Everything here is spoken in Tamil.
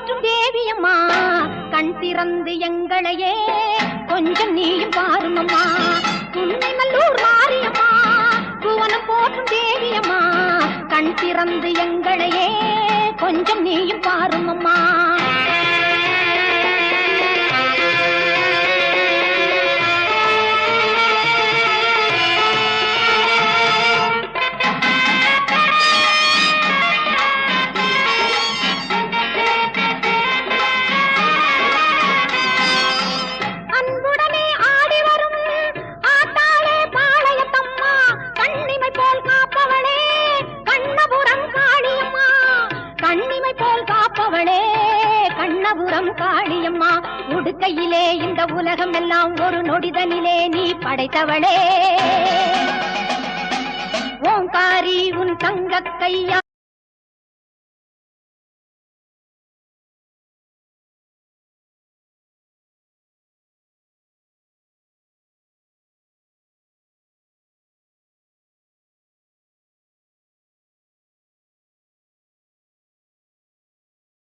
போற்றும் தேவியம்மா கண் திறந்து எங்களையே கொஞ்சம் நீயும் பாருமம்மா. உன்னை நல்லூர் மாரியம்மா புவனம் போற்றும் தேவியம்மா கண் திறந்து எங்களையே கொஞ்சம் நீயும் பாருமம்மா. காளியம்மா உடுக்கையிலே இந்த உலகம் எல்லாம் ஒரு நொடிதனிலே நீ படைத்தவளே. ஓங்காரி உன் தங்க கையா